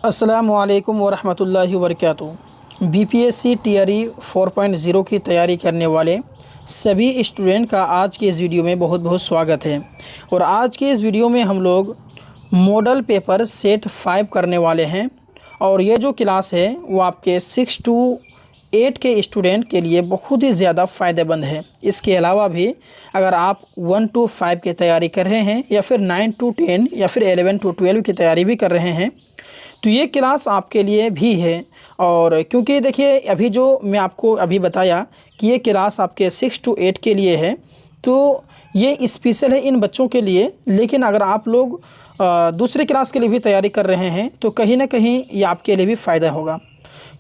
अस्सलामुअलैकुम वरहमतुल्लाहि वबरकातुहू। BPSC TRE 4.0 की तैयारी करने वाले सभी स्टूडेंट का आज के इस वीडियो में बहुत बहुत स्वागत है। और आज के इस वीडियो में हम लोग मॉडल पेपर सेट 5 करने वाले हैं। और ये जो क्लास है वो आपके 6 to 8 के स्टूडेंट के लिए बहुत ही ज़्यादा फ़ायदेमंद है। इसके अलावा भी अगर आप 1 to 5 की तैयारी कर रहे हैं या फिर 9 to 10 या फिर 11 to 12 की तैयारी भी कर रहे हैं तो ये क्लास आपके लिए भी है। और क्योंकि देखिए अभी जो मैं आपको अभी बताया कि ये क्लास आपके 6 to 8 के लिए है तो ये स्पेशल है इन बच्चों के लिए। लेकिन अगर आप लोग दूसरे क्लास के लिए भी तैयारी कर रहे हैं तो कहीं ना कहीं ये आपके लिए भी फ़ायदा होगा,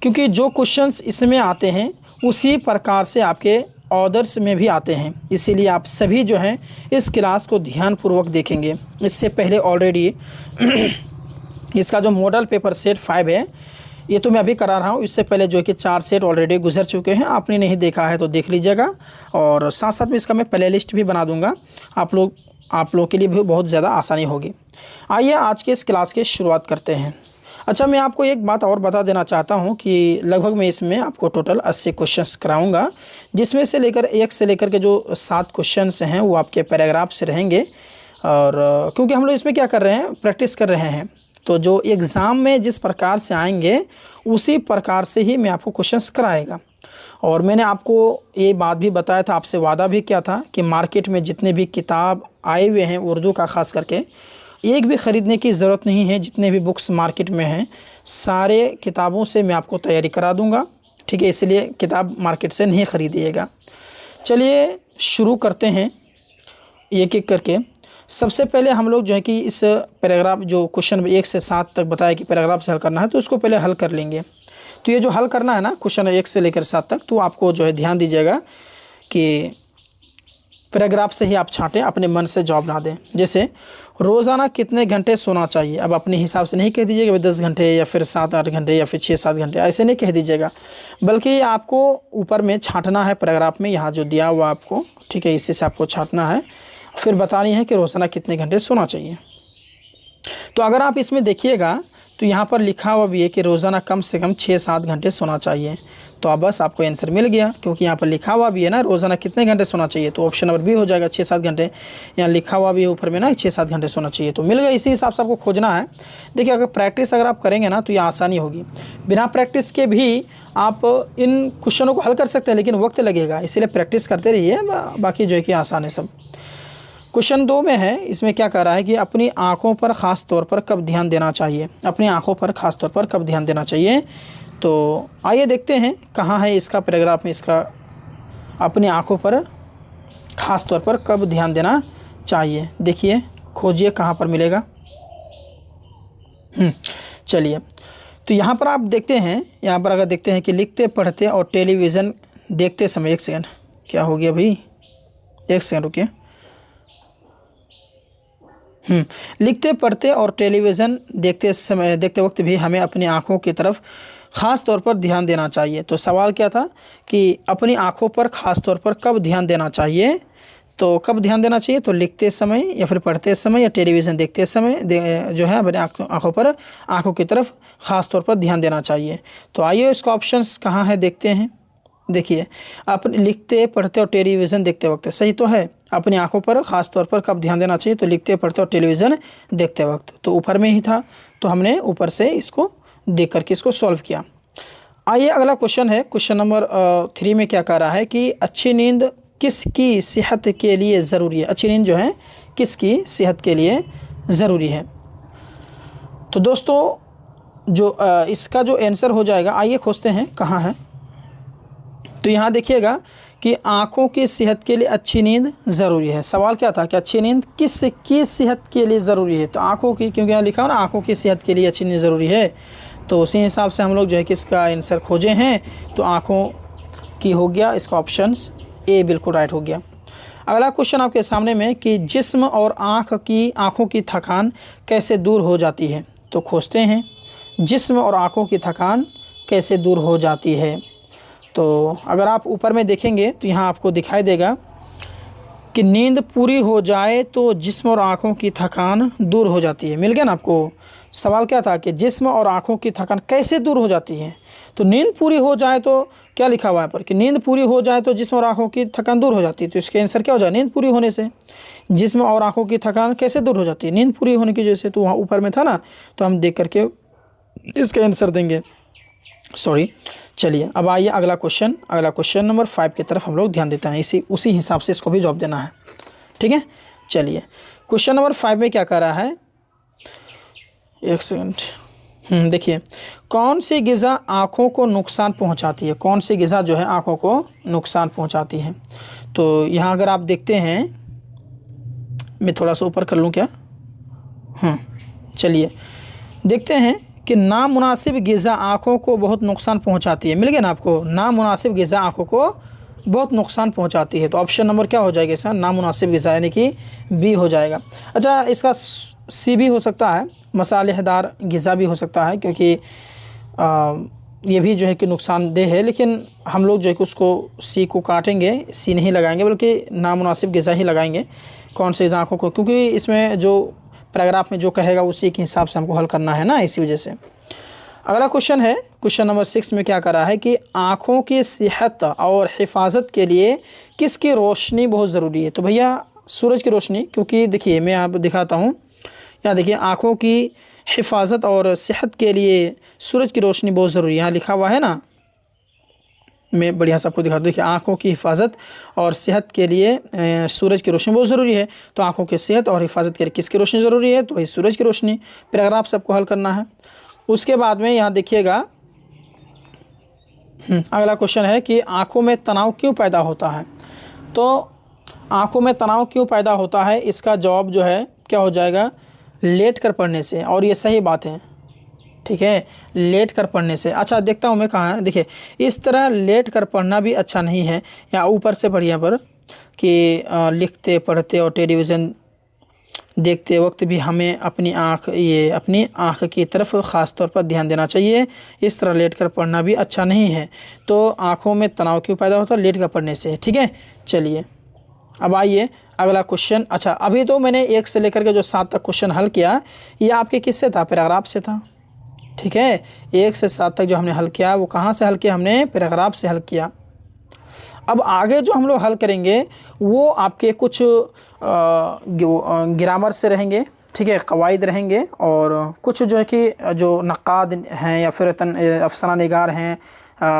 क्योंकि जो क्वेश्चंस इसमें आते हैं उसी प्रकार से आपके ऑर्डर्स में भी आते हैं। इसीलिए आप सभी जो हैं इस क्लास को ध्यानपूर्वक देखेंगे। इससे पहले ऑलरेडी इसका जो मॉडल पेपर सेट 5 है ये तो मैं अभी करा रहा हूँ। इससे पहले जो है कि 4 सेट ऑलरेडी गुजर चुके हैं। आपने नहीं देखा है तो देख लीजिएगा। और साथ साथ में इसका मैं प्ले लिस्ट भी बना दूँगा, आप लोग के लिए भी बहुत ज़्यादा आसानी होगी। आइए आज के इस क्लास की शुरुआत करते हैं। अच्छा, मैं आपको एक बात और बता देना चाहता हूं कि लगभग मैं इसमें आपको टोटल 80 क्वेश्चंस कराऊंगा, जिसमें से लेकर 1 से लेकर के जो 7 क्वेश्चंस हैं वो आपके पैराग्राफ से रहेंगे। और क्योंकि हम लोग इसमें क्या कर रहे हैं, प्रैक्टिस कर रहे हैं, तो जो एग्ज़ाम में जिस प्रकार से आएंगे उसी प्रकार से ही मैं आपको क्वेश्चंस कराएगा। और मैंने आपको ये बात भी बताया था, आपसे वादा भी किया था कि मार्केट में जितने भी किताब आए हुए हैं उर्दू का ख़ास करके, एक भी ख़रीदने की ज़रूरत नहीं है। जितने भी बुक्स मार्केट में हैं सारे किताबों से मैं आपको तैयारी करा दूंगा, ठीक है। इसलिए किताब मार्केट से नहीं ख़रीदिएगा। चलिए शुरू करते हैं एक एक करके। सबसे पहले हम लोग जो है कि इस पैराग्राफ जो क्वेश्चन 1 से 7 तक बताया कि पैराग्राफ से हल करना है तो उसको पहले हल कर लेंगे। तो ये जो हल करना है ना क्वेश्चन 1 से लेकर 7 तक, तो आपको जो है ध्यान दीजिएगा कि पैराग्राफ से ही आप छाँटें, अपने मन से जवाब ना दें। जैसे रोज़ाना कितने घंटे सोना चाहिए, अब अपने हिसाब से नहीं कह दीजिएगा 10 घंटे या फिर 7-8 घंटे या फिर 6-7 घंटे, ऐसे नहीं कह दीजिएगा, बल्कि आपको ऊपर में छाँटना है पैराग्राफ में, यहाँ जो दिया हुआ आपको, ठीक है, इसी से आपको छाँटना है। फिर बतानी है कि रोज़ाना कितने घंटे सोना चाहिए। तो अगर आप इसमें देखिएगा तो यहाँ पर लिखा हुआ भी है कि रोज़ाना कम से कम 6-7 घंटे सोना चाहिए। तो अब बस आपको आंसर मिल गया, क्योंकि यहाँ पर लिखा हुआ भी है ना रोज़ाना कितने घंटे सोना चाहिए, तो ऑप्शन नंबर बी हो जाएगा 6-7 घंटे। यहाँ लिखा हुआ भी है ऊपर में ना 6-7 घंटे सोना चाहिए, तो मिल गया। इसी हिसाब से आपको खोजना है। देखिए अगर प्रैक्टिस अगर आप करेंगे ना तो ये आसानी होगी। बिना प्रैक्टिस के भी आप इन क्वेश्चनों को हल कर सकते हैं, लेकिन वक्त लगेगा, इसीलिए प्रैक्टिस करते रहिए, बाकी जो है कि आसान है सब। क्वेश्चन 2 में है, इसमें क्या कह रहा है कि अपनी आँखों पर ख़ास तौर पर कब ध्यान देना चाहिए, अपनी आँखों पर ख़ास तौर पर कब ध्यान देना चाहिए। तो आइए देखते हैं कहाँ है इसका पैराग्राफ में, इसका अपनी आँखों पर ख़ास तौर पर कब ध्यान देना चाहिए। देखिए खोजिए कहाँ पर मिलेगा। चलिए तो यहाँ पर आप देखते हैं, यहाँ पर अगर देखते हैं कि लिखते पढ़ते और टेलीविज़न देखते समय, एक सेकंड, क्या हो गया भाई, एक सेकंड रुकिए। लिखते पढ़ते और टेलीविज़न देखते वक्त भी हमें अपनी आँखों की तरफ ख़ास तौर पर ध्यान देना चाहिए। तो सवाल क्या था कि अपनी आँखों पर ख़ास तौर पर कब ध्यान देना चाहिए। तो कब ध्यान देना चाहिए, तो लिखते समय या फिर पढ़ते समय या टेलीविज़न देखते समय जो है अपने आँखों की तरफ ख़ास तौर पर ध्यान देना चाहिए। तो आइए इसका ऑप्शंस कहाँ है देखते हैं। देखिए अपने लिखते पढ़ते और टेलीविज़न देखते वक्त, सही तो है। अपनी आंखों पर ख़ास तौर पर कब ध्यान देना चाहिए, तो लिखते पढ़ते और टेलीविज़न देखते वक्त, तो ऊपर में ही था, तो हमने ऊपर से इसको देख करके इसको सॉल्व किया। आइए अगला क्वेश्चन है, क्वेश्चन नंबर 3 में क्या कह रहा है कि अच्छी नींद किसकी सेहत के लिए ज़रूरी है। अच्छी नींद जो है किसकी सेहत के लिए ज़रूरी है। तो दोस्तों जो इसका जो आंसर हो जाएगा, आइए खोजते हैं कहाँ है। तो यहाँ देखिएगा कि आँखों की सेहत के लिए अच्छी नींद ज़रूरी है। सवाल क्या था कि अच्छी नींद किसकी सेहत के लिए ज़रूरी है, तो आँखों की, क्योंकि यहाँ लिखा हो ना आँखों की सेहत के लिए अच्छी नींद ज़रूरी है, तो उसी हिसाब से हम लोग जो है कि इसका आंसर खोजे हैं। तो आँखों की हो गया, इसका ऑप्शन ए बिल्कुल राइट हो गया। अगला क्वेश्चन आपके सामने में कि जिस्म और आँखों की थकान कैसे दूर हो जाती है। तो खोजते हैं जिस्म और आँखों की थकान कैसे दूर हो जाती है। तो अगर आप ऊपर में देखेंगे तो यहाँ आपको दिखाई देगा कि नींद पूरी हो जाए तो जिस्म और आँखों की थकान दूर हो जाती है। मिल गया ना आपको। सवाल क्या था कि जिस्म और आँखों की थकान कैसे दूर हो जाती है। तो नींद पूरी हो जाए तो क्या लिखा हुआ है यहाँ पर कि नींद पूरी हो जाए तो जिस्म और आँखों की थकान दूर हो जाती है। तो इसका आंसर क्या हो जाए, नींद पूरी होने से। जिस्म और आँखों की थकान कैसे दूर हो जाती है, नींद पूरी होने की वजह से। तो वहाँ ऊपर में था ना, तो हम देख करके इसका आंसर देंगे, सॉरी। चलिए अब आइए अगला क्वेश्चन नंबर 5 की तरफ हम लोग ध्यान देते हैं। उसी हिसाब से इसको भी जवाब देना है, ठीक है। चलिए क्वेश्चन नंबर 5 में क्या कह रहा है, एक सेकंड। देखिए, कौन सी ग़िज़ा आँखों को नुकसान पहुंचाती है, कौन सी ग़िज़ा जो है आँखों को नुकसान पहुंचाती है। तो यहाँ अगर आप देखते हैं, मैं थोड़ा सा ऊपर कर लूँ क्या, चलिए देखते हैं कि नामुनासिब ग़िज़ा आँखों को बहुत नुकसान पहुंचाती है। मिल गया ना आपको, नामुनासिब ग़िज़ा आँखों को बहुत नुकसान पहुंचाती है। तो ऑप्शन नंबर क्या हो जाएगा इसका, नामुनासिब ग़िज़ा, यानी कि बी हो जाएगा। अच्छा, इसका सी भी हो सकता है, मसालेदार ग़िज़ा भी हो सकता है, क्योंकि ये भी जो है कि नुकसानदेह है, लेकिन हम लोग जो है कि उसको सी को काटेंगे, सी नहीं लगाएंगे बल्कि नामुनासिब ग़िज़ा ही लगाएंगे। कौन से ग़िज़ा आँखों को, क्योंकि इसमें जो पैराग्राफ में जो कहेगा उसी के हिसाब से हमको हल करना है ना, इसी वजह से। अगला क्वेश्चन है, क्वेश्चन नंबर 6 में क्या करा है कि आँखों की सेहत और हिफाजत के लिए किसकी रोशनी बहुत ज़रूरी है। तो भैया सूरज की रोशनी, क्योंकि देखिए मैं आप दिखाता हूँ, यहाँ देखिए आँखों की हिफाजत और सेहत के लिए सूरज की रोशनी बहुत ज़रूरी है। यहाँ लिखा हुआ है ना, मैं बढ़िया से आपको दिखा दूँ। देखिए, आँखों की हिफाजत और सेहत के लिए सूरज की रोशनी बहुत ज़रूरी है। तो आँखों की सेहत और हिफाजत के लिए किसकी रोशनी ज़रूरी है, तो भाई सूरज की रोशनी। पैराग्राफ सबको हल करना है। उसके बाद में यहाँ देखिएगा, अगला क्वेश्चन है कि आँखों में तनाव क्यों पैदा होता है। तो आँखों में तनाव क्यों पैदा होता है, इसका जवाब जो है क्या हो जाएगा, लेट कर पढ़ने से। और ये सही बात है, ठीक है, लेट कर पढ़ने से। अच्छा देखता हूँ मैं कहाँ है, देखिए इस तरह लेट कर पढ़ना भी अच्छा नहीं है। या ऊपर से बढ़िया पर कि लिखते पढ़ते और टेलीविज़न देखते वक्त भी हमें अपनी आँख की तरफ ख़ास तौर पर ध्यान देना चाहिए। इस तरह लेट कर पढ़ना भी अच्छा नहीं है। तो आँखों में तनाव क्यों पैदा होता है, लेट कर पढ़ने से, ठीक है। चलिए अब आइए अगला क्वेश्चन। अच्छा, अभी तो मैंने 1 से लेकर के जो 7 तक क्वेश्चन हल किया, ये आपके किससे था, पैराग्राफ से था, ठीक है। 1 से 7 तक जो हमने हल किया वो कहाँ से हल किया, हमने पैराग्राफ से हल किया। अब आगे जो हम लोग हल करेंगे वो आपके कुछ ग्रामर से रहेंगे, ठीक है, कवायद रहेंगे, और कुछ जो है कि जो नक़ाद हैं या फिर अफसाना निगार हैं,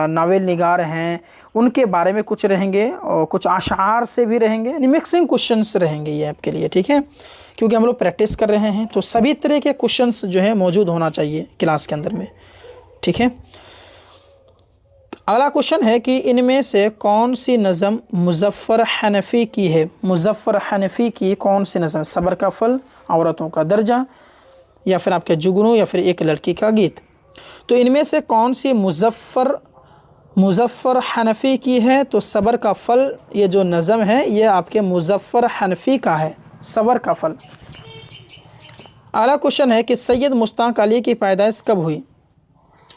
नावल निगार हैं, उनके बारे में कुछ रहेंगे, और कुछ अशार से भी रहेंगे, यानी मिक्सिंग क्वेश्चंस रहेंगे ये आपके लिए, ठीक है। क्योंकि हम लोग प्रैक्टिस कर रहे हैं, तो सभी तरह के क्वेश्चंस जो है मौजूद होना चाहिए क्लास के अंदर में, ठीक है। अगला क्वेश्चन है कि इनमें से कौन सी नज़म मुज़फ़्फ़र हनफ़ी की है। मुज़फ़्फ़र हनफ़ी की कौन सी नज़म, सब्र का फल, औरतों का दर्जा, या फिर आपके जुगनू, या फिर एक लड़की का गीत। तो इनमें से कौन सी मुज़फ़्फ़र हनफ़ी की है। तो सब्र का फल, ये जो नज़म है ये आपके मुज़फ़्फ़र हनफ़ी का है, सब्र का फल। अगला क्वेश्चन है कि सैयद मुश्ताक़ अली की पैदाइश कब हुई।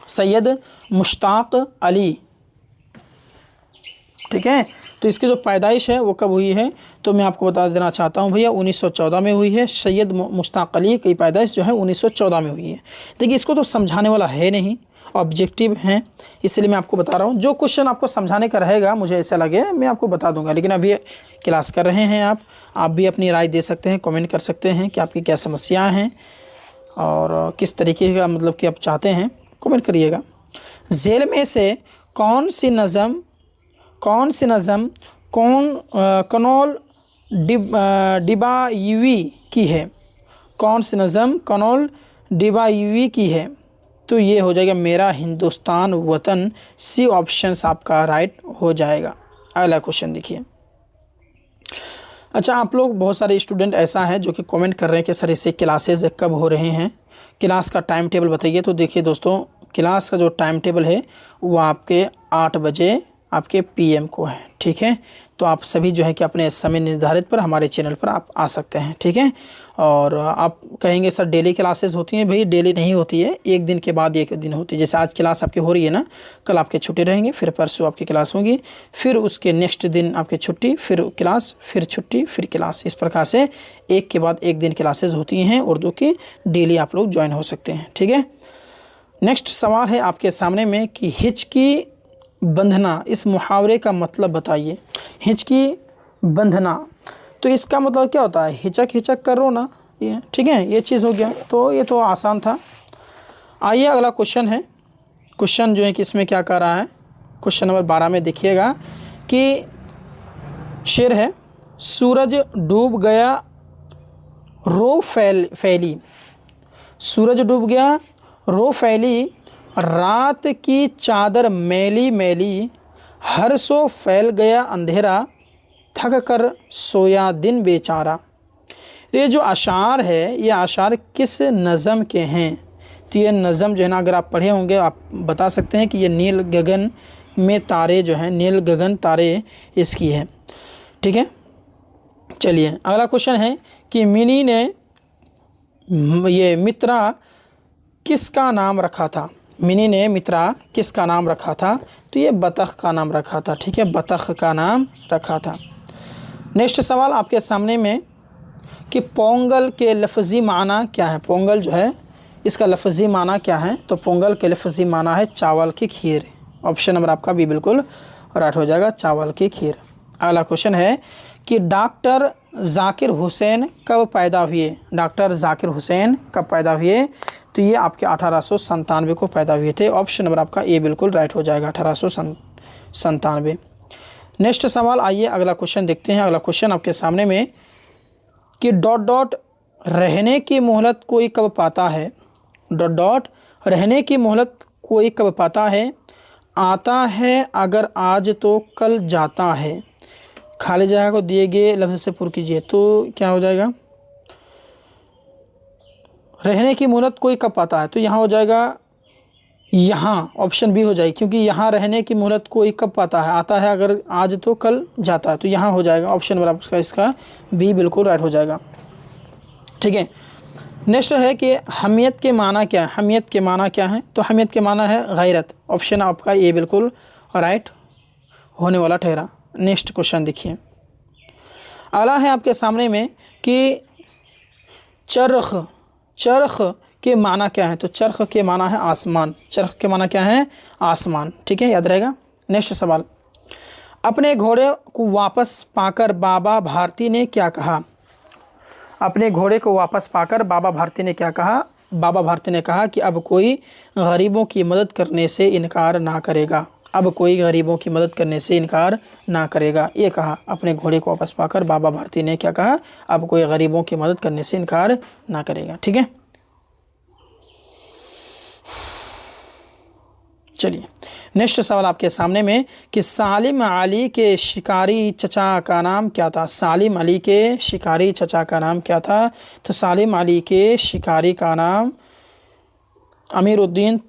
सैयद मुश्ताक़ अली, ठीक है। तो इसकी जो पैदाइश है वो कब हुई है, तो मैं आपको बता देना चाहता हूँ भैया 1914 में हुई है। सैयद मुश्ताक़ अली की पैदाइश जो है 1914 में हुई है। देखिए इसको तो समझाने वाला है नहीं, ऑब्जेक्टिव हैं, इसलिए मैं आपको बता रहा हूँ। जो क्वेश्चन आपको समझाने का रहेगा, मुझे ऐसा लगे मैं आपको बता दूंगा, लेकिन अभी क्लास कर रहे हैं आप भी अपनी राय दे सकते हैं, कमेंट कर सकते हैं कि आपकी क्या समस्याएं हैं और किस तरीके का मतलब कि आप चाहते हैं, कमेंट करिएगा। झेल में से कौन सी नज़म कनौल डिबायूवी की है। कौन सी नज़म कनौल डिबायूवी की है। तो ये हो जाएगा मेरा हिंदुस्तान वतन, सी ऑप्शन आपका राइट हो जाएगा। अगला क्वेश्चन देखिए। अच्छा, आप लोग बहुत सारे स्टूडेंट ऐसा है जो कि कमेंट कर रहे हैं कि सर इससे क्लासेस कब हो रहे हैं, क्लास का टाइम टेबल बताइए। तो देखिए दोस्तों, क्लास का जो टाइम टेबल है वो आपके 8 बजे आपके पीएम को है। ठीक है, तो आप सभी जो है कि अपने समय निर्धारित पर हमारे चैनल पर आप आ सकते हैं। ठीक है, और आप कहेंगे सर डेली क्लासेस होती हैं, भाई डेली नहीं होती है, एक दिन के बाद एक दिन होती है। जैसे आज क्लास आपकी हो रही है ना, कल आपके छुट्टी रहेंगे, फिर परसों आपकी क्लास होगी, फिर उसके नेक्स्ट दिन आपकी छुट्टी, फिर क्लास, फिर छुट्टी, फिर क्लास। इस प्रकार से एक के बाद एक दिन क्लासेस होती हैं उर्दू की, डेली आप लोग ज्वाइन हो सकते हैं। ठीक है, नेक्स्ट सवाल है आपके सामने में कि हिचकी बंधना, इस मुहावरे का मतलब बताइए। हिचकी बंधना, तो इसका मतलब क्या होता है? हिचक हिचक कर रोना, ये ठीक है, ये चीज़ हो गया। तो ये तो आसान था। आइए अगला क्वेश्चन है। क्वेश्चन जो है कि इसमें क्या कर रहा है, क्वेश्चन नंबर 12 में देखिएगा कि शेर है, सूरज डूब गया रो फैली, सूरज डूब गया रो फैली, रात की चादर मैली मैली, हर सो फैल गया अंधेरा, थक कर सोया दिन बेचारा। तो ये जो अशार है, ये अशार किस नज़म के हैं? तो ये नज़म जो है ना, अगर आप पढ़े होंगे आप बता सकते हैं कि ये नील गगन में तारे जो हैं, नील गगन तारे इसकी है। ठीक है, चलिए अगला क्वेश्चन है कि मिनी ने ये मित्रा किसका नाम रखा था? मिनी ने मित्रा किसका नाम रखा था? तो ये बतख का नाम रखा था। ठीक है, बतख का नाम रखा था। नेक्स्ट सवाल आपके सामने में कि पोंगल के लफ्ज़ी माना क्या है? पोंगल जो है इसका लफ्ज़ी माना क्या है? तो पोंगल के लफ्ज़ी माना है चावल की खीर। ऑप्शन नंबर आपका भी बिल्कुल राइट हो जाएगा, चावल की खीर। अगला क्वेश्चन है कि डॉक्टर जाकिर हुसैन कब पैदा हुए? डॉक्टर जाकिर हुसैन कब पैदा हुए? तो ये आपके 1897 को पैदा हुए थे। ऑप्शन नंबर आपका ए बिल्कुल राइट हो जाएगा, 1897। नेक्स्ट सवाल, आइए अगला क्वेश्चन देखते हैं। अगला क्वेश्चन आपके सामने में कि डॉट डॉट रहने की मोहलत कोई कब पाता है? डॉट डॉट रहने की मोहलत कोई कब पाता है? आता है अगर आज तो कल जाता है। खाली जगह को दिए गए लफ्ज़ से पूर्ण कीजिए। तो क्या हो जाएगा? रहने की मोहलत कोई कब पाता है? तो यहाँ हो जाएगा, यहाँ ऑप्शन बी हो जाएगी, क्योंकि यहाँ रहने की मोहलत कोई कब पाता है? आता है अगर आज तो कल जाता है। तो यहाँ हो जाएगा ऑप्शन बराबर इसका बी बिल्कुल राइट हो जाएगा। ठीक है, नेक्स्ट है कि हमियत के माना क्या है? हमियत के माना क्या है? तो हमियत के माना है गैरत। ऑप्शन आपका ये बिल्कुल राइट होने वाला ठहरा। नेक्स्ट क्वेश्चन देखिए, अगला है आपके सामने में कि चरख, चरख के माना क्या है? तो चरख के माना है आसमान। चरख के माना क्या है? आसमान। ठीक है, याद रहेगा। नेक्स्ट सवाल, अपने घोड़े को वापस पाकर बाबा भारती ने क्या कहा? अपने घोड़े को वापस पाकर बाबा भारती ने क्या कहा? बाबा भारती ने कहा कि अब कोई गरीबों की मदद करने से इनकार ना करेगा। अब कोई गरीबों की मदद करने से इनकार ना करेगा, ये कहा। अपने घोड़े को वापस पाकर बाबा भारती ने क्या कहा? अब कोई गरीबों की मदद करने से इनकार ना करेगा। ठीक है, चलिए नेक्स्ट सवाल आपके सामने में कि सालिम अली के शिकारी चचा का नाम क्या था? सालिम अली के शिकारी चचा का नाम क्या था? तो सालिम अली के शिकारी का नाम अमीरुद्दीन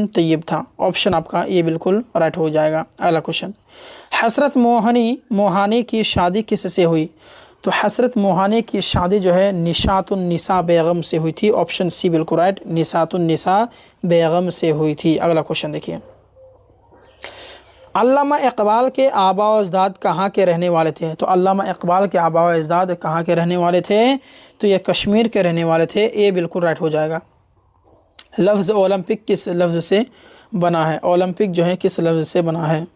तैयब था। ऑप्शन आपका ये बिल्कुल राइट हो जाएगा। अगला क्वेश्चन, हसरत मोहानी की शादी किससे हुई? तो हसरत मोहानी की शादी जो है निशातुन्निसा बेगम से हुई थी। ऑप्शन सी बिल्कुल राइट, निशातुन्निसा बेगम से हुई थी। अगला क्वेश्चन देखिए, अल्लामा इकबाल के आबा व अजदाद कहाँ के रहने वाले थे? तो अल्लामा इकबाल के आबा व अजदाद कहाँ के रहने वाले थे? तो ये कश्मीर के रहने वाले थे। ए बिल्कुल राइट हो जाएगा। लफ्ज़ ओलंपिक किस लफ्ज़ से बना है? ओलंपिक जो है किस लफ्ज़ से बना है?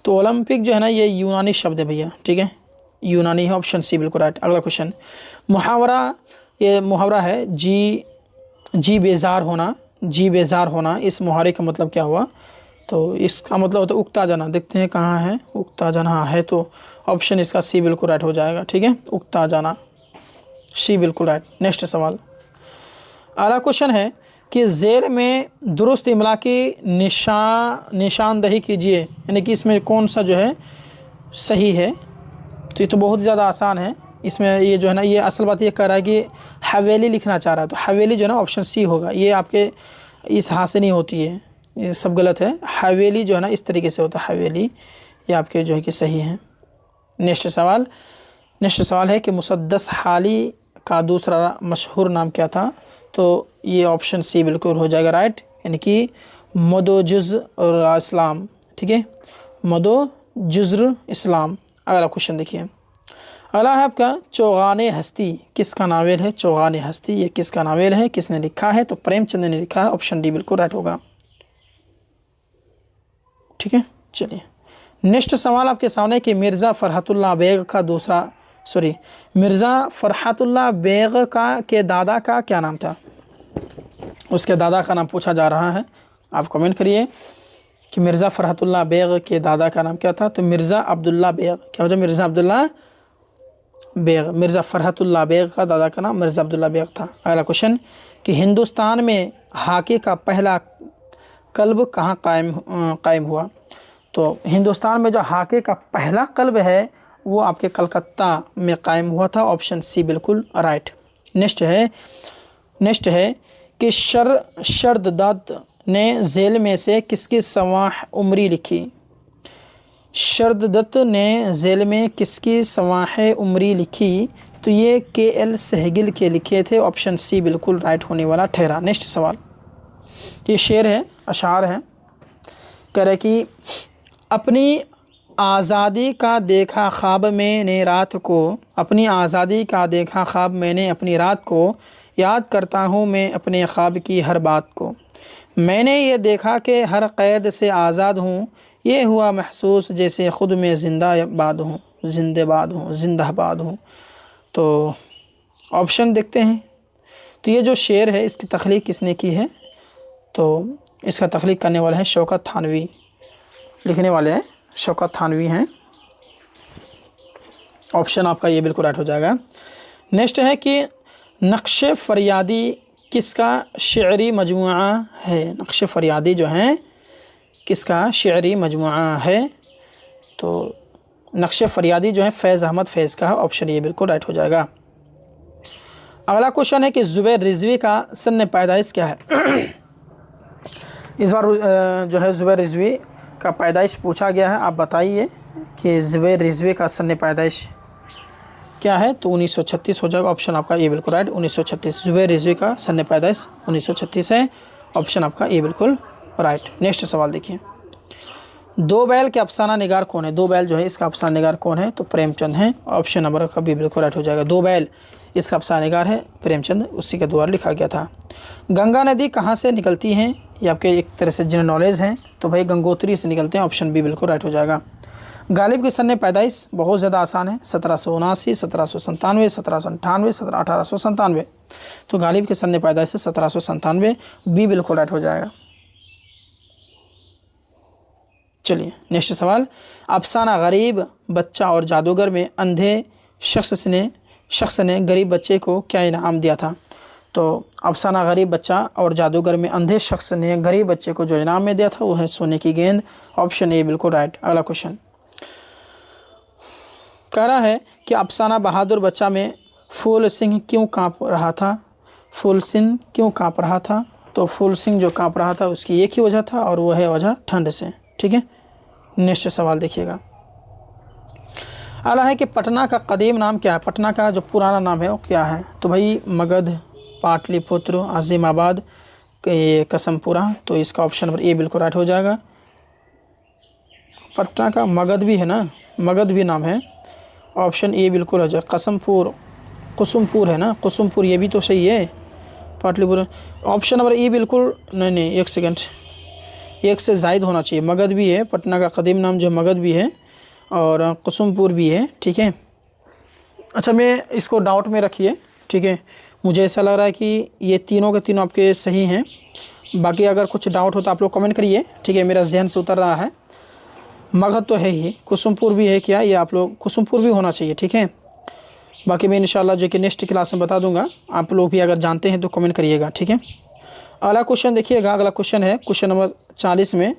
तो ओलंपिक जो है ना, ये यूनानी शब्द है भैया। ठीक है, यूनानी है। ऑप्शन सी बिल्कुल राइट। अगला क्वेश्चन, मुहावरा, ये मुहावरा है जी बेजार होना। जी बेजार होना, इस मुहावरे का मतलब क्या हुआ? तो इसका मतलब होता है उकता जाना। देखते हैं कहाँ है उकता जाना है, तो ऑप्शन इसका सी बिल्कुल राइट हो जाएगा। ठीक है, उकता जाना, सी बिल्कुल राइट। नेक्स्ट सवाल, अगला क्वेश्चन है कि ज़ेल में दुरुस्त इमला की निशानदही कीजिए, यानी कि इसमें कौन सा जो है सही है? तो ये तो बहुत ज़्यादा आसान है। इसमें ये जो है ना, ये असल बात ये कह रहा है कि हवेली लिखना चाह रहा है, तो हवेली जो है ना ऑप्शन सी होगा। ये आपके इस हाथ से नहीं होती है, ये सब गलत है। हवेली जो है ना इस तरीके से होता है हवेली, ये आपके जो है कि सही है। नेक्स्ट सवाल है कि मुसद्दस हाली का दूसरा मशहूर नाम क्या था? तो ये ऑप्शन सी बिल्कुल हो जाएगा राइट, यानी कि मदोजुज़ और इस्लाम। ठीक है, मदोजुज़्र इस्लाम। अगला क्वेश्चन देखिए, अगला है आपका चौगान हस्ती किसका नावेल है? चौगान हस्ती ये किसका नावेल है, किसने लिखा है? तो प्रेमचंद ने लिखा है, ऑप्शन डी बिल्कुल राइट होगा। ठीक है, चलिए नेक्स्ट सवाल आपके सामने कि मिर्ज़ा फ़रहतुल्लाह बेग के दादा का क्या नाम था? उसके दादा का नाम पूछा जा रहा है, आप कमेंट करिए कि मिर्ज़ा फ़रहतुल्लाह बेग के दादा का नाम क्या था? तो मिर्ज़ा अब्दुल्ला बेग। क्या हो जाए? मिर्ज़ा अब्दुल्ला बेग। मिर्ज़ा फ़रहतुल्लाह बेग का दादा का नाम मिर्ज़ा अब्दुल्ला बेग था। अगला क्वेश्चन कि हिंदुस्तान में हॉकी का पहला क्लब कहाँ कायम हुआ? तो हिंदुस्तान में जो हॉकी का पहला क्लब है वो आपके कलकत्ता में कायम हुआ था, ऑप्शन सी बिल्कुल राइट। नेक्स्ट है कि शरददत्त ने जेल में से किसकी सवाह उमरी लिखी? शरददत्त ने जेल में किसकी सवाह उमरी लिखी? तो ये के.एल. सहगिल के लिखे थे, ऑप्शन सी बिल्कुल राइट होने वाला ठहरा। नेक्स्ट सवाल, ये शेर है, अशार है, कह रहे कि अपनी आज़ादी का देखा ख्वाब मैंने रात को, अपनी आज़ादी का देखा ख्वाब मैंने अपनी रात को, याद करता हूँ मैं अपने ख्वाब की हर बात को। मैंने ये देखा कि हर क़ैद से आज़ाद हूँ, ये हुआ महसूस जैसे ख़ुद में जिंदाबाद हूँ। तो ऑप्शन देखते हैं। तो ये जो शेर है इसकी तख्लीक़ किसने की है? तो इसका तख्लीक़ करने वाले हैं शौकत थानवी, लिखने वाले हैं शौकत थानवी हैं। ऑप्शन आपका ये बिल्कुल राइट हो जाएगा। नेक्स्ट है कि नक्श फरियादी किसका शेरी मजमुआ है? नक्श फरियादी जो है किसका शेरी मजमुआ है? तो नक्श फरियादी जो है फैज़ अहमद फैज़ का है, ऑप्शन ये बिल्कुल राइट हो जाएगा। अगला क्वेश्चन है कि ज़ुबैर रिज़वी का सन्न पैदाइश क्या है? इस बार जो है ज़ुबैर रिज़वी का पैदाइश पूछा गया है, आप बताइए कि ज़ुबैर रिज़वी का सन्न पैदाइश क्या है? तो 1936 हो जाएगा, ऑप्शन आपका ये बिल्कुल राइट 1936। ज़ुबैर रिज़वी का सन्न पैदाइश 1936 है, ऑप्शन आपका ये बिल्कुल राइट। नेक्स्ट सवाल देखिए, दो बैल के अफसाना निगार कौन है? दो बैल जो है इसका अफसाना निगार कौन है? तो प्रेमचंद है, ऑप्शन नंबर का भी बिल्कुल राइट हो जाएगा। दो बैल इसका अफसाना निगार है प्रेमचंद, उसी के द्वारा लिखा गया था। गंगा नदी कहाँ से निकलती हैं? ये आपके एक तरह से जनरल नॉलेज है, तो भाई गंगोत्री से निकलते हैं, ऑप्शन बी बिल्कुल राइट हो जाएगा। गालिब के सन्न पैदाइश बहुत ज़्यादा आसान है, 1779, 1797, 1798, 1897। तो गालिब के सन्न पैदाइश है 1797, बी बिल्कुल राइट हो जाएगा। चलिए नेक्स्ट सवाल, अफसाना गरीब बच्चा और जादूगर में अंधे शख्स ने गरीब बच्चे को क्या इनाम दिया था? तो अफसाना गरीब बच्चा और जादूगर में अंधे शख्स ने गरीब बच्चे को जो इनाम में दिया था वो है सोने की गेंद, ऑप्शन ए बिल्कुल राइट। अगला क्वेश्चन कह रहा है कि अफसाना बहादुर बच्चा में फूल सिंह क्यों काँप रहा था? फूल सिंह क्यों काँप रहा था? तो फूल सिंह जो काँप रहा था उसकी एक ही वजह था और वह है वजह ठंड से। ठीक है, नेक्स्ट सवाल देखिएगा। अगला है कि पटना का कदीम नाम क्या है? पटना का जो पुराना नाम है वो क्या है? तो भाई मगध, पाटलिपुत्र, आज़िमाबाद, कसमपुरा। तो इसका ऑप्शन नंबर ए बिल्कुल राइट हो जाएगा। पटना का मगध भी है ना, मगध भी नाम है, ऑप्शन ए बिल्कुल हो जाएगा। कुसुमपुर है ना, कुसुमपुर ये भी तो सही है। पाटलिपुत्र ऑप्शन नंबर ए बिल्कुल नहीं, एक सेकंड, एक से ज़ायद होना चाहिए। मगध भी है, पटना का कदीम नाम जो मगध भी है और कुसुमपुर भी है। ठीक है, अच्छा मैं इसको डाउट में रखिए। ठीक है, मुझे ऐसा लग रहा है कि ये तीनों के तीनों आपके सही हैं, बाकी अगर कुछ डाउट हो तो आप लोग कमेंट करिए। ठीक है, मेरा जहन से उतर रहा है। मगध तो है ही, कुसुमपुर भी है क्या? ये आप लोग कुसुमपुर भी होना चाहिए। ठीक है, बाकी मैं इंशाल्लाह जो कि नेक्स्ट क्लास में बता दूंगा, आप लोग भी अगर जानते हैं तो कमेंट करिएगा। ठीक है, अगला क्वेश्चन देखिएगा। अगला क्वेश्चन है क्वेश्चन नंबर 40 में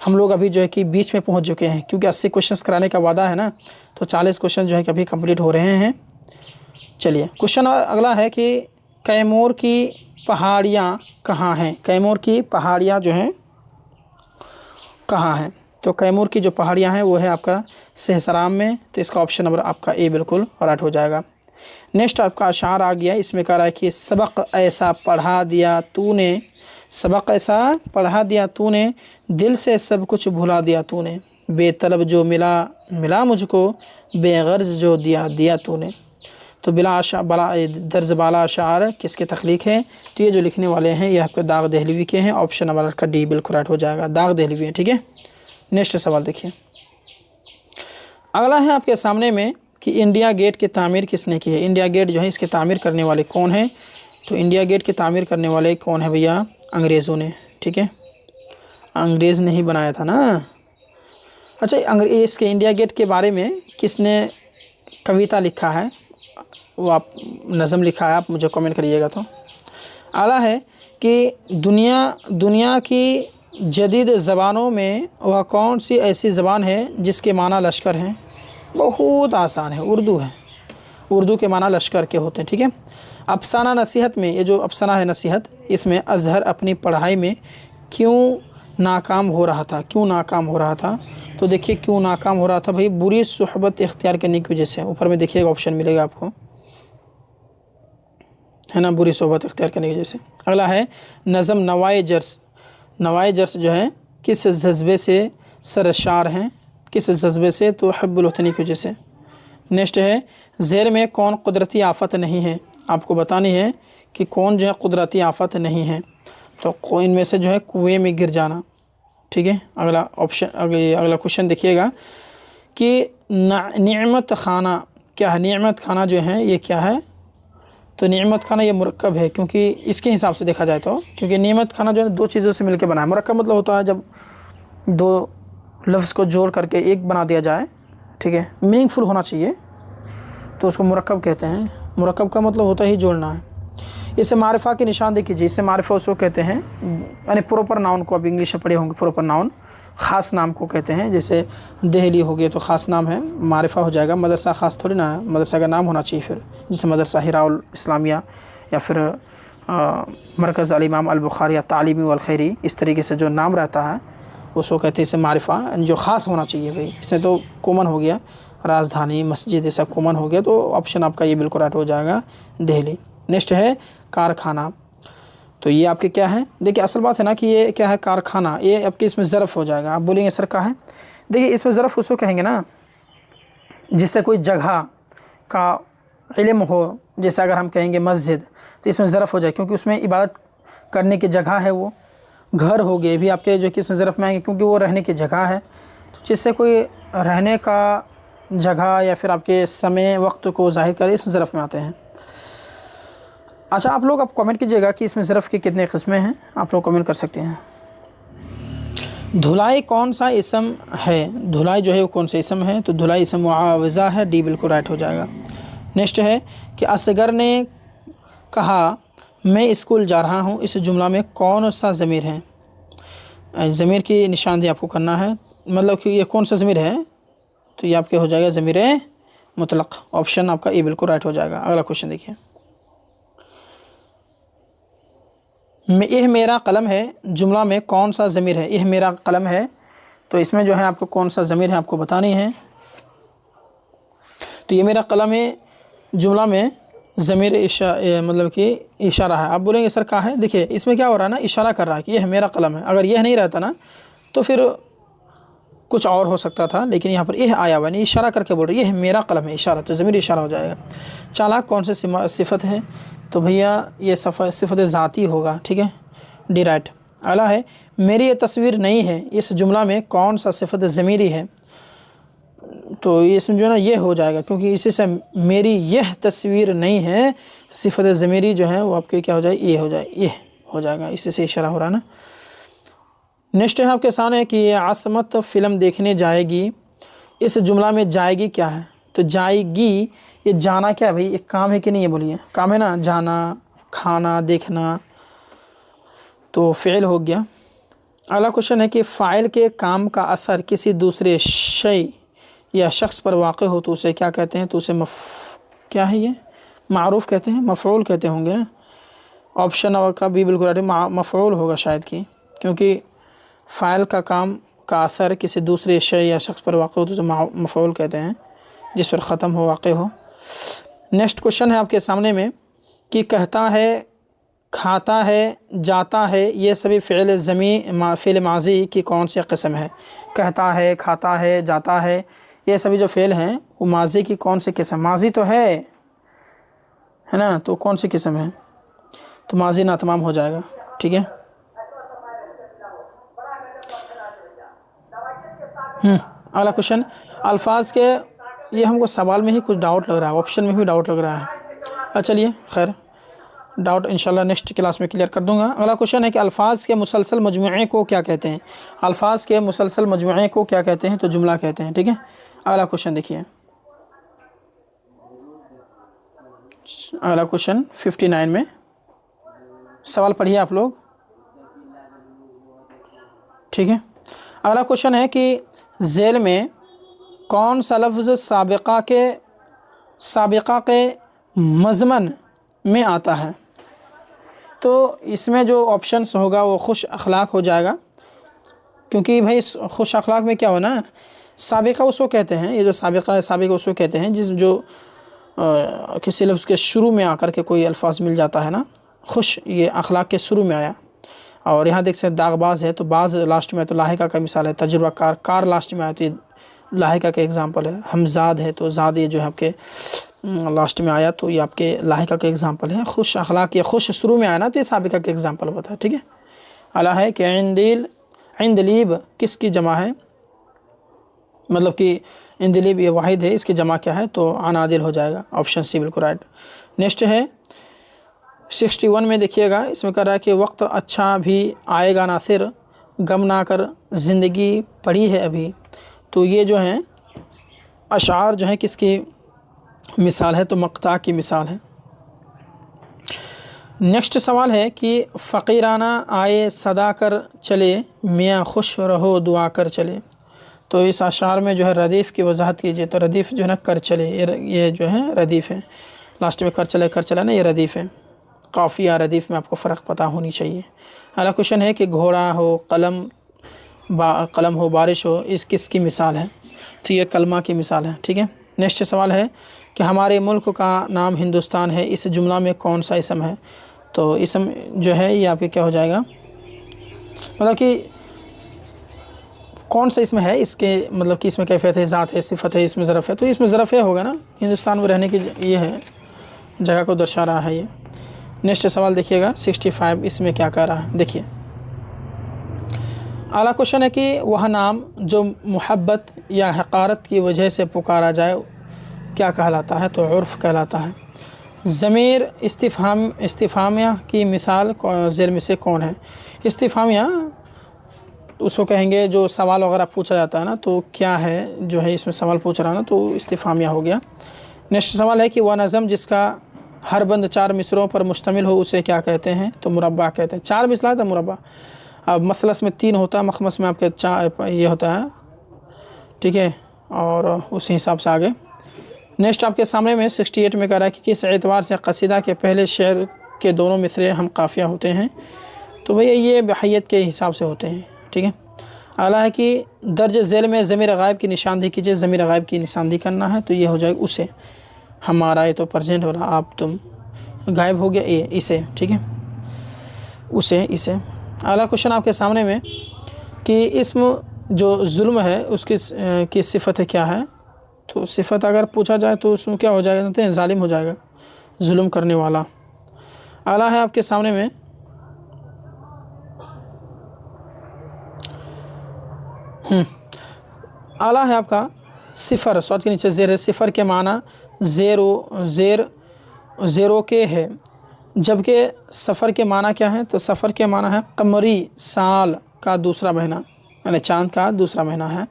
हम लोग अभी जो है कि बीच में पहुंच चुके हैं, क्योंकि 80 क्वेश्चंस कराने का वादा है ना, तो 40 क्वेश्चन जो है कि अभी कंप्लीट हो रहे हैं। चलिए क्वेश्चन अगला है कि कैमूर की पहाड़ियाँ कहाँ हैं? कैमूर की पहाड़ियाँ जो हैं कहाँ हैं? तो कैमूर की जो पहाड़ियाँ हैं वो है आपका सहसराम में। तो इसका ऑप्शन नंबर आपका ए बिल्कुल राइट हो जाएगा। नेक्स्ट आपका अशार आ गया, इसमें कह रहा है कि सबक ऐसा पढ़ा दिया तूने, सबक ऐसा पढ़ा दिया तूने, दिल से सब कुछ भुला दिया तूने, बेतलब जो मिला मिला मुझको, बेगर्ज जो दिया दिया तूने। तो दर्ज बाला अशार किसके तख्लीक है? तो ये जो लिखने वाले हैं ये आपके दाग दहलवी के हैं। ऑप्शन नंबर का डी बिल्कुल राइट हो जाएगा, दाग दहलवी है। ठीक है, नेक्स्ट सवाल देखिए। अगला है आपके सामने में कि इंडिया गेट की तामीर किसने की है? इंडिया गेट जो है इसकी तामीर करने वाले कौन है? तो इंडिया गेट की तामीर करने वाले कौन है भैया? अंग्रेज़ों ने। ठीक है, अंग्रेज़ ने ही बनाया था ना। अच्छा, इसके इंडिया गेट के बारे में किसने कविता लिखा है, वो आप नज़म लिखा है, आप मुझे कमेंट करिएगा। तो आला है कि दुनिया की जदीद ज़बानों में वह कौन सी ऐसी ज़बान है जिसके माना लश्कर हैं? बहुत आसान है, उर्दू है। उर्दू के माना लश्कर के होते हैं। ठीक है, अफसाना नसीहत में, ये जो अफसाना है नसीहत, इसमें अज़हर अपनी पढ़ाई में क्यों नाकाम हो रहा था? क्यों नाकाम हो रहा था? तो देखिए क्यों नाकाम हो रहा था भाई, बुरी सुहबत इख्तियार करने की वजह से। ऊपर में देखिएगा ऑप्शन मिलेगा आपको, है ना, बुरी सोहबत इख्तियार करने की वजह से। अगला है नज़म नवाए जर्स। नवाए जर्स जो है किस जज्बे से सरशार हैं? किस जज्बे से? तो हब्बुल वतनी की वजह से। नेक्स्ट है ज़ेर में कौन कुदरती आफत नहीं है? आपको बतानी है कि कौन जो है कुदरती आफत नहीं है। तो इनमें से जो है कुएं में गिर जाना। ठीक है, अगला ऑप्शन, अगला क्वेश्चन देखिएगा कि निअमत खाना क्या है? निअमत खाना जो है ये क्या है? तो निअमत खाना ये मुरक्कब है, क्योंकि इसके हिसाब से देखा जाए तो, क्योंकि निअमत खाना जो है दो चीज़ों से मिलकर बना है। मुरक्कब मतलब होता है जब दो लफ्ज़ को जोड़ करके एक बना दिया जाए। ठीक है, मीनिंगफुल होना चाहिए तो उसको मुरक्कब कहते हैं। मुरक्कब का मतलब होता ही जोड़ना है। इसे मारिफा के निशान देख लीजिए, इससे मारिफा उसको कहते हैं, यानी प्रॉपर नाउन को आप इंग्लिश में पढ़े होंगे। प्रॉपर नाउन ख़ास नाम को कहते हैं। जैसे दिल्ली हो गया तो ख़ास नाम है, मारिफा हो जाएगा। मदरसा ख़ास थोड़ी ना है, मदरसा का नाम होना चाहिए फिर, जैसे मदरसा हिराउल इस्लामिया या फिर मरकज़ अल इमाम अल बुखारी या तालीमी वल खैरी, इस तरीके से जो नाम रहता है उसको कहते हैं इसे मारिफा, जो ख़ास होना चाहिए भाई। इससे तो कॉमन हो गया, राजधानी मस्जिद ये सब कॉमन हो गया। तो ऑप्शन आपका ये बिल्कुल राइट हो जाएगा, दिल्ली। नेक्स्ट है कारखाना। तो ये आपके क्या है? देखिए असल बात है ना कि ये क्या है, कारखाना। ये आपके इसमें ज़रफ़ हो जाएगा। आप बोलेंगे सर क्या है? देखिए इसमें ज़रफ़ उसको कहेंगे ना जिससे कोई जगह का इल्म हो। जैसे अगर हम कहेंगे मस्जिद तो इसमें ज़रफ़ हो जाए, क्योंकि उसमें इबादत करने की जगह है। वो घर हो गए भी आपके जो कि इसमें ज़रफ़ में आएंगे, क्योंकि वो रहने की जगह है। तो जिससे कोई रहने का जगह या फिर आपके समय वक्त को ज़ाहिर करे, इसमें ज़रफ़ में आते हैं। अच्छा, आप लोग कमेंट कीजिएगा कि इसमें ज़रफ़ की कितने किस्में हैं, आप लोग कमेंट कर सकते हैं। धुलाई कौन सा इसम है? धुलाई जो है वो कौन सा इसम है? तो धुलाई इसम मुआवज़ा है, डी बिल्कुल राइट हो जाएगा। नेक्स्ट है कि असगर ने कहा मैं स्कूल जा रहा हूँ, इस जुमला में कौन सा ज़मीर है? ज़मीर की निशानदेही आपको करना है, मतलब कि ये कौन सा ज़मीर है? तो ये आपके हो जाएगा ज़मीर मुतलक़। ऑप्शन आपका ए बिल्कुल राइट हो जाएगा। अगला क्वेश्चन देखिए, यह मेरा कलम है जुमला में कौन सा ज़मीर है? यह मेरा कलम है, तो इसमें जो है आपको कौन सा ज़मीर है आपको बतानी है। तो ये मेरा कलम है जुमला में ज़मीर मतलब कि इशारा है। आप बोलेंगे सर क्या है? देखिए इसमें क्या हो रहा है ना, इशारा कर रहा है कि यह मेरा कलम है। अगर यह नहीं रहता ना तो फिर कुछ और हो सकता था, लेकिन यहाँ पर यह आया हुआ नहीं, इशारा करके बोल रही है यह मेरा कलम है, इशारा, तो ज़मीर इशारा हो जाएगा। चालाक कौन सी सिफत है? तो भैया ये सिफत ज़ाती होगा। ठीक है, डी राइट। अगला है मेरी ये तस्वीर नहीं है, इस जुमला में कौन सा सिफत ज़मीरी है? तो इसमें जो है ना ये हो जाएगा, क्योंकि इसी से मेरी यह तस्वीर नहीं है, सिफत ज़मीरी जो है वो आपके क्या हो जाए, ये हो जाए, ये हो जाएगा, इसी से इशारा हो रहा है ना। नेक्स्ट है आपके सामने कि ये आसमत फ़िल्म देखने जाएगी, इस जुमला में जाएगी क्या है? तो जाएगी, ये जाना क्या है भाई, एक काम है कि नहीं? ये बोलिए काम है ना, जाना, खाना, देखना, तो फ़िल हो गया। अगला क्वेश्चन है कि फ़ाइल के काम का असर किसी दूसरे शय या शख्स पर वाक़ हो तो उसे क्या कहते हैं? तो उसे क्या है, ये मारूफ़ कहते हैं, मफ़ऊल कहते होंगे ना। ऑप्शन का बी बिल्कुल राइट, मफ़ऊल होगा शायद कि, क्योंकि फ़ाइल का काम का असर किसी दूसरे शय या शख्स पर वाक़ हो तो मफ़ऊल कहते हैं, जिस पर ख़त्म हो, वाक़ हो। नेक्स्ट क्वेश्चन है आपके सामने में कि कहता है, खाता है, जाता है, ये सभी फ़िल फ़िल माज़ी की कौन सी किस्म है? कहता है, खाता है, जाता है, ये सभी जो फ़िल हैं वो माज़ी की कौन सी किस्म? माज़ी तो है ना, तो कौन सी किस्म है? तो माज़ी नातमाम हो जाएगा। ठीक है। अगला क्वेश्चन, अल्फाज के, ये हमको सवाल में ही कुछ डाउट लग रहा है, ऑप्शन में भी डाउट लग रहा है। चलिए खैर, डाउट इंशाल्लाह नेक्स्ट क्लास में क्लियर कर दूंगा। अगला क्वेश्चन है कि अल्फाज के मुसलसल मजमूए को क्या कहते हैं? अल्फाज के मुसलसल मजमूए को क्या कहते हैं? तो जुमला कहते हैं। ठीक है। अगला क्वेश्चन देखिए, अगला क्वेश्चन 59 में सवाल पढ़िए आप लोग। ठीक है। अगला क्वेश्चन है कि ज़ेल में कौन सा लफ्ज़ साबिक़ा के मज़मन में आता है? तो इसमें जो ऑप्शंस होगा वो खुश अखलाक हो जाएगा, क्योंकि भाई खुश अखलाक में क्या हो ना, साबिक़ा उसको कहते हैं, ये जो साबिक़ा है, साबिक़ा उसको कहते हैं जिस जो किसी लफ्ज़ के शुरू में आकर के कोई अल्फाज मिल जाता है ना, खुश ये अखलाक के शुरू में आया। और यहाँ देख सकते दागबाज है तो बाज़ लास्ट में, तो लाहिका का मिसाल है। तजुर्बाकार, कार लास्ट में आया तो ये लाहिका का एग्ज़ाम्पल है। हमजाद है तो ज़ाद ये जो है आपके लास्ट में आया तो ये आपके लाहिका का एग्ज़ाम्पल है। खुश अखलाक या खुश शुरू में आया ना तो ये साबिक़ा का एग्ज़ाम्पल होता है। ठीक है। अला है कि इंदलीब किसकी जमा है? मतलब कि इंदलीब ये वाहिद है, इसकी जमा क्या है? तो अनादिल हो जाएगा। ऑप्शन सी बिल्कुल राइट। नेक्स्ट है 61 में देखिएगा, इसमें कह रहा है कि वक्त अच्छा भी आएगा नासिर, गम ना कर ज़िंदगी पड़ी है अभी। तो ये जो हैं अशार जो हैं किसकी मिसाल है? तो मक्ता की मिसाल है। नेक्स्ट सवाल है कि फ़कीराना आए सदा कर चले, मियाँ खुश रहो दुआ कर चले। तो इस अशार में जो है रदीफ़ की वजाहत कीजिए। तो रदीफ़ जो है ना कर चले, ये जो है रदीफ़ है, लास्ट में कर चले ना, ये रदीफ़ है। काफ़िया रदीफ़ में आपको फ़र्क पता होनी चाहिए। अगला क्वेश्चन है कि घोड़ा हो, कलम हो, बारिश हो, इस किसकी मिसाल है? तो ये कलमा की मिसाल है। ठीक है। नेक्स्ट सवाल है कि हमारे मुल्क का नाम हिंदुस्तान है, इस जुमला में कौन सा इसम है? तो इसम जो है ये आपके क्या हो जाएगा, मतलब कि कौन सा इसमें है, इसके मतलब कि इसमें कैफियत है, ज़ात है, सिफत है, इसमें ज़रफ़ है। तो इसमें ज़रफ़ है होगा ना, हिंदुस्तान में रहने की ये है, जगह को दर्शा रहा है ये। नेक्स्ट सवाल देखिएगा 65, इसमें क्या कह रहा है देखिए। अगला क्वेश्चन है कि वह नाम जो मोहब्बत या हक़ारत की वजह से पुकारा जाए क्या कहलाता है? तो उर्फ़ कहलाता है। ज़मीर इस्तिफ़ामिया की मिसाल ज़ेल में से कौन है? इस्तिफ़ामिया उसको कहेंगे जो सवाल वगैरह पूछा जाता है ना, तो क्या है जो है इसमें सवाल पूछ रहा है ना, तो इस्तिफ़ामिया हो गया। नेक्स्ट सवाल है कि वह नज़म जिसका हर बंद 4 मिसरों पर मुश्तमिल हो उसे क्या कहते हैं? तो मुरब्बा कहते हैं। 4 मिसला है तो मुरब्बा। अब मसलस में 3 होता है, मखमस में आपके 4 ये होता है। ठीक है। और उसी हिसाब से आगे नेक्स्ट आपके सामने में 68 में कह रहा है कि किस एतबार से कसीदा के पहले शेर के दोनों मिसरे हम काफ़िया होते हैं? तो भैया ये बहैयत के हिसाब से होते हैं। ठीक है। अगला है कि दर्ज ज़ेल में ज़मीर गायब की निशानदेही कीजिए। ज़मीर गायब की निशानदेही करना है तो ये हो जाएगा उसे, हमारा ये तो प्रेजेंट हो रहा, आप तुम, गायब हो गया ये, इसे। ठीक है, उसे, इसे। अगला क्वेश्चन आपके सामने में कि इस्म जो जुल्म है उसकी की सिफत क्या है? तो सिफत अगर पूछा जाए तो उसमें क्या हो जाएगा, जानते हैं, जालिम हो जाएगा, जुल्म करने वाला। अगला है आपके सामने में आला है आपका सिफ़र, स्वाद के नीचे ज़ेर है। सिफ़र के माना ज़ेरो के है, जबकि सफ़र के माना क्या है? तो सफ़र के माना है कमरी, साल का दूसरा महीना, यानी चाँद का दूसरा महीना है।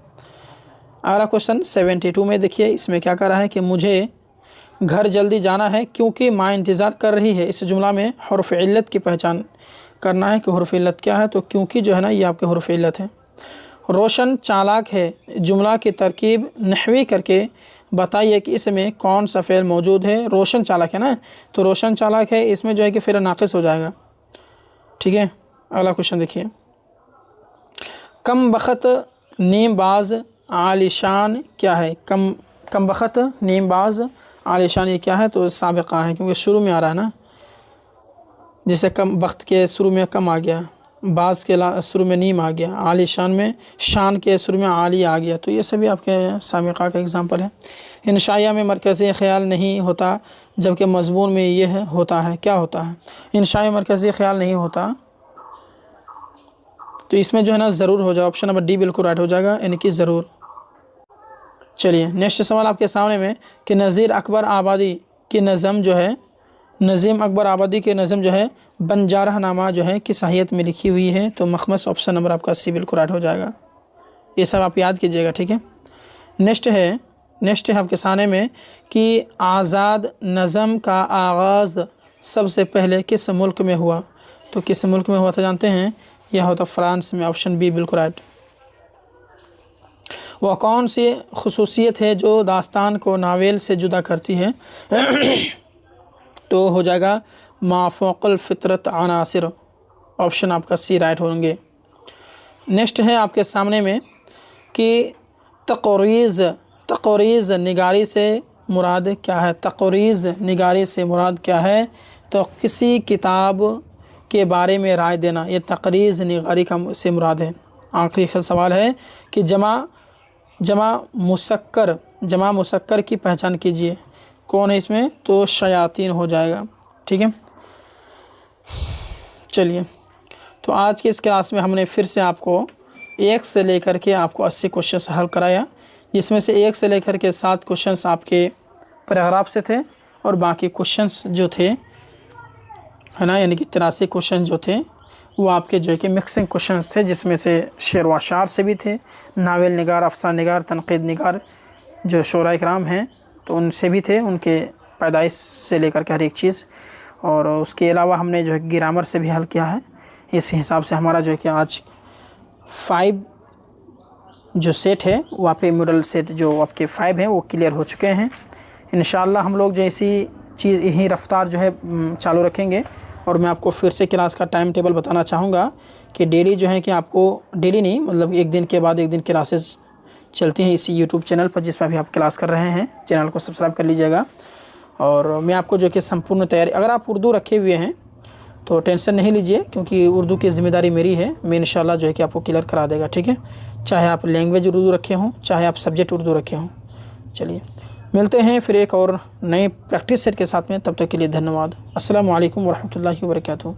अगला क्वेश्चन 72 में देखिए, इसमें क्या कर रहा है कि मुझे घर जल्दी जाना है क्योंकि माँ इंतज़ार कर रही है। इस जुमला में हुर्फ़ इल्लत की पहचान करना है कि हुर्फ़ इल्लत क्या है? तो क्योंकि जो है ना ये आपके हुर्फ़ इल्लत है। रोशन चालाक है, जुमला की तरकीब नहवी करके बताइए कि इसमें कौन सा फ़ेल मौजूद है। रोशन चालक है ना, तो रोशन चालक है, इसमें जो है कि फ़ेल नाक़िस हो जाएगा। ठीक है, अगला क्वेश्चन देखिए। कम बख़त नीमबाज आलिशान क्या है? कम बख़त नीमबाज आलिशान ये क्या है? तो साबिक़ा है, क्योंकि शुरू में आ रहा है ना, जिसे कम वक्त के शुरू में कम आ गया, बाज़ के शुरू में नीम आ गया, आलिशान में शान के शुरू में आली आ गया, तो ये सभी आपके साबिक़ा का एग्ज़ाम्पल है। इंशाइया में मरकज़ी ख़याल नहीं होता, जबकि मज़मून में यह होता है। क्या होता है? इंशाइया में मरकज़ी ख़याल नहीं होता, तो इसमें जो है ना ज़रूर हो जाए, ऑप्शन नंबर डी बिल्कुल राइट हो जाएगा, यानी कि ज़रूर। चलिए नेक्स्ट सवाल आपके सामने में कि नज़ीर अकबर आबादी की नज़म जो है, नज़ीम अकबर आबादी के नज़म जो है बंजारा नामा जो है किस साहियत में लिखी हुई है? तो मखमस, ऑप्शन नंबर आपका सी बिल्कुल राइट हो जाएगा। ये सब आप याद कीजिएगा। ठीक है, नेक्स्ट है आपके सामने में कि आज़ाद नज़म का आगाज़ सबसे पहले किस मुल्क में हुआ? तो किस मुल्क में हुआ था जानते हैं? यह होता फ्रांस में, ऑप्शन बी बिल्कुल राइट। वह कौन सी खुसूसियत है जो दास्तान को नावेल से जुदा करती है? तो हो जाएगा माफ़ौक़ल फ़ितरत अनासिर, ऑप्शन आपका सी राइट होंगे। नेक्स्ट है आपके सामने में कि तक़रीज़ निगारी से मुराद क्या है? तक़रीज़ निगारी से मुराद क्या है? तो किसी किताब के बारे में राय देना, ये तक़रीज़ निगारी का से मुराद है। आखिरी सवाल है कि जमा मुसक्कर की पहचान कीजिए, कौन है इसमें? तो शयातीन हो जाएगा। ठीक है, चलिए तो आज के इस क्लास में हमने फिर से आपको 1 से लेकर के आपको 80 क्वेश्चन हल कराया, जिसमें से 1 से लेकर के 7 क्वेश्चन आपके पैराग्राफ से थे, और बाकी क्वेश्चंस जो थे है ना, यानी कि 83 क्वेश्चन जो थे वो आपके जो है कि मिक्सिंग क्वेश्चंस थे, जिसमें से शेर व शार से भी थे, नावल निगार, अफसान निगार, तनक़ीद निगार जो शोरा इकराम हैं तो उनसे भी थे, उनके पैदाइश से लेकर के हर एक चीज़। और उसके अलावा हमने जो है ग्रामर से भी हल किया है। इस हिसाब से हमारा जो है कि आज 5 जो सेट है वो आपके मॉडल सेट जो आपके 5 हैं वो क्लियर हो चुके हैं। इंशाअल्लाह हम लोग जैसी चीज़ यही रफ्तार जो है चालू रखेंगे। और मैं आपको फिर से क्लास का टाइम टेबल बताना चाहूँगा कि डेली जो है कि आपको डेली नहीं, मतलब एक दिन के बाद एक दिन क्लासेस चलती हैं इसी यूट्यूब चैनल पर, जिस पर भी आप क्लास कर रहे हैं। चैनल को सब्सक्राइब कर लीजिएगा। और मैं आपको जो कि संपूर्ण तैयारी, अगर आप उर्दू रखे हुए हैं तो टेंशन नहीं लीजिए, क्योंकि उर्दू की ज़िम्मेदारी मेरी है। मैं इंशाल्लाह जो है कि आपको क्लियर करा देगा। ठीक है, चाहे आप लैंग्वेज उर्दू रखे हों, चाहे आप सब्जेक्ट उर्दू रखे हों। चलिए मिलते हैं फिर एक और नए प्रैक्टिस सेट के साथ में, तब तक के लिए धन्यवाद। अस्सलामु अलैकुम वरहमतुल्लाहि वबरकातुहू।